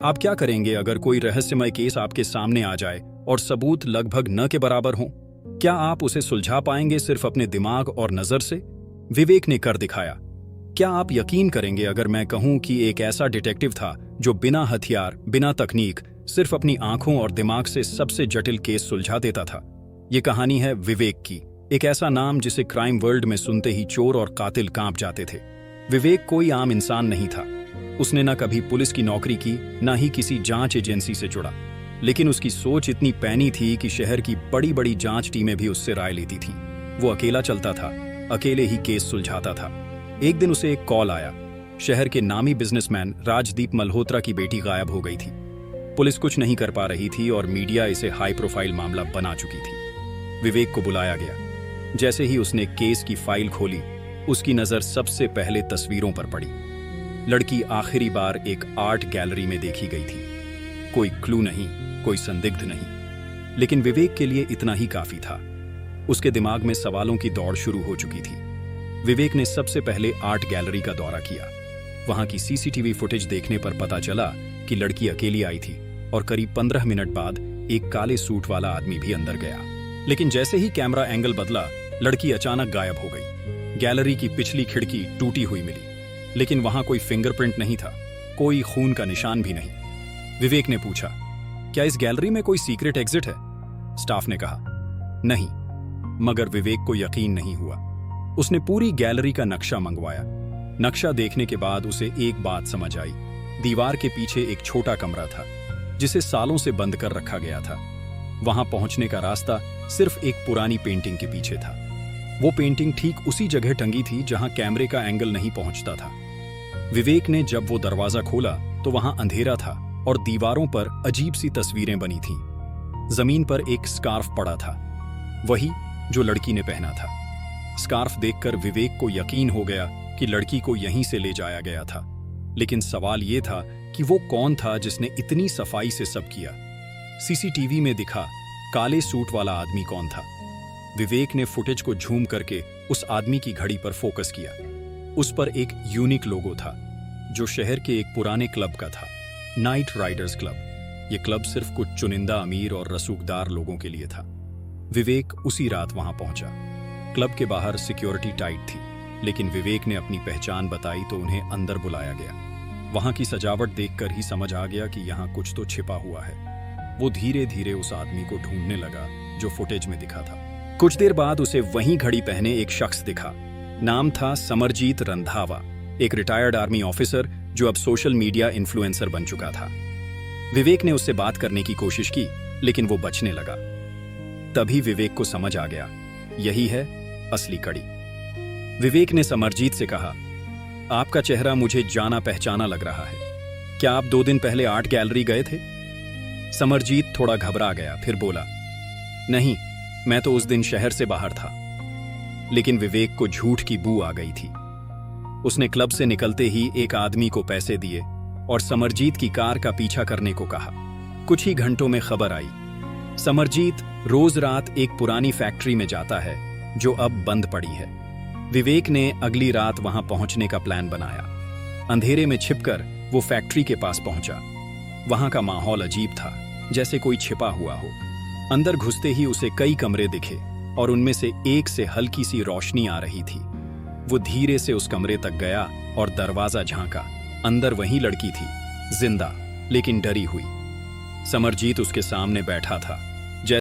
आप क्या करेंगे अगर कोई रहस्यमय केस आपके सामने आ जाए और सबूत लगभग न के बराबर हों? क्या आप उसे सुलझा पाएंगे सिर्फ अपने दिमाग और नजर से? विवेक ने कर दिखाया। क्या आप यकीन करेंगे अगर मैं कहूं कि एक ऐसा डिटेक्टिव था जो बिना हथियार, बिना तकनीक, सिर्फ अपनी आंखों और दिमाग से सबसे जटिल केस सुलझा देता था? ये कहानी है विवेक की, एक ऐसा नाम जिसे क्राइम वर्ल्ड में सुनते ही चोर और कातिल कांप जाते थे। विवेक कोई आम इंसान नहीं था। उसने न कभी पुलिस की नौकरी की, न ही किसी जांच एजेंसी से जुड़ा, लेकिन उसकी सोच इतनी पैनी थी कि शहर की बड़ी बड़ी जांच टीमें भी उससे राय लेती थीं। वो अकेला चलता था, अकेले ही केस सुलझाता था। एक दिन उसे एक कॉल आया। शहर के नामी बिजनेसमैन राजदीप मल्होत्रा की बेटी गायब हो गई थी। पुलिस कुछ नहीं कर पा रही थी और मीडिया इसे हाई प्रोफाइल मामला बना चुकी थी। विवेक को बुलाया गया। जैसे ही उसने केस की फाइल खोली, उसकी नजर सबसे पहले तस्वीरों पर पड़ी। लड़की आखिरी बार एक आर्ट गैलरी में देखी गई थी। कोई क्लू नहीं, कोई संदिग्ध नहीं, लेकिन विवेक के लिए इतना ही काफी था। उसके दिमाग में सवालों की दौड़ शुरू हो चुकी थी। विवेक ने सबसे पहले आर्ट गैलरी का दौरा किया। वहां की सीसीटीवी फुटेज देखने पर पता चला कि लड़की अकेली आई थी और करीब 15 मिनट बाद एक काले सूट वाला आदमी भी अंदर गया। लेकिन जैसे ही कैमरा एंगल बदला, लड़की अचानक गायब हो गई। गैलरी की पिछली खिड़की टूटी हुई मिली, लेकिन वहां कोई फिंगरप्रिंट नहीं था, कोई खून का निशान भी नहीं। विवेक ने पूछा, क्या इस गैलरी में कोई सीक्रेट एग्जिट है? स्टाफ ने कहा, नहीं। मगर विवेक को यकीन नहीं हुआ। उसने पूरी गैलरी का नक्शा मंगवाया। नक्शा देखने के बाद उसे एक बात समझ आई। दीवार के पीछे एक छोटा कमरा था, जिसे सालों से बंद कर रखा गया था। वहां पहुंचने का रास्ता सिर्फ एक पुरानी पेंटिंग के पीछे था। वो पेंटिंग ठीक उसी जगह टंगी थी जहां कैमरे का एंगल नहीं पहुंचता था। विवेक ने जब वो दरवाजा खोला तो वहां अंधेरा था और दीवारों पर अजीब सी तस्वीरें बनी थीं। जमीन पर एक स्कार्फ पड़ा था, वही जो लड़की ने पहना था। स्कार्फ देखकर विवेक को यकीन हो गया कि लड़की को यहीं से ले जाया गया था। लेकिन सवाल ये था कि वो कौन था जिसने इतनी सफाई से सब किया? सीसीटीवी में दिखा काले सूट वाला आदमी कौन था? विवेक ने फुटेज को झूम करके उस आदमी की घड़ी पर फोकस किया। उस पर एक यूनिक लोगो था, जो शहर के एक पुराने क्लब का था, नाइट राइडर्स क्लब। ये क्लब सिर्फ कुछ चुनिंदा अमीर और रसूखदार लोगों के लिए था। विवेक उसी रात वहां पहुंचा। क्लब के बाहर सिक्योरिटी टाइट थी, लेकिन विवेक ने अपनी पहचान बताई तो उन्हें अंदर बुलाया गया। वहां की सजावट देखकर ही समझ आ गया कि यहाँ कुछ तो छिपा हुआ है। वो धीरे धीरे उस आदमी को ढूंढने लगा जो फुटेज में दिखा था। कुछ देर बाद उसे वहीं घड़ी पहने एक शख्स दिखा। नाम था समरजीत रंधावा, एक रिटायर्ड आर्मी ऑफिसर जो अब सोशल मीडिया इन्फ्लुएंसर बन चुका था। विवेक ने उससे बात करने की कोशिश की, लेकिन वो बचने लगा। तभी विवेक को समझ आ गया, यही है असली कड़ी। विवेक ने समरजीत से कहा, आपका चेहरा मुझे जाना पहचाना लग रहा है। क्या आप 2 दिन पहले आर्ट गैलरी गए थे? समरजीत थोड़ा घबरा गया, फिर बोला, नहीं, मैं तो उस दिन शहर से बाहर था। लेकिन विवेक को झूठ की बू आ गई थी। उसने क्लब से निकलते ही एक आदमी को पैसे दिए और समरजीत की कार का पीछा करने को कहा। कुछ ही घंटों में खबर आई, समरजीत रोज रात एक पुरानी फैक्ट्री में जाता है जो अब बंद पड़ी है। विवेक ने अगली रात वहां पहुंचने का प्लान बनाया। अंधेरे में छिपकर वो फैक्ट्री के पास पहुंचा। वहां का माहौल अजीब था, जैसे कोई छिपा हुआ हो। अंदर घुसते ही उसे कई कमरे दिखे और उनमें से एक से हल्की सी रोशनी आ रही थी। वो धीरे से उस कमरे तक गया और दरवाजा झांका। अंदर वही लड़की थी, जिंदा लेकिन डरी हुई। समरजीत उसके सामने बैठा था।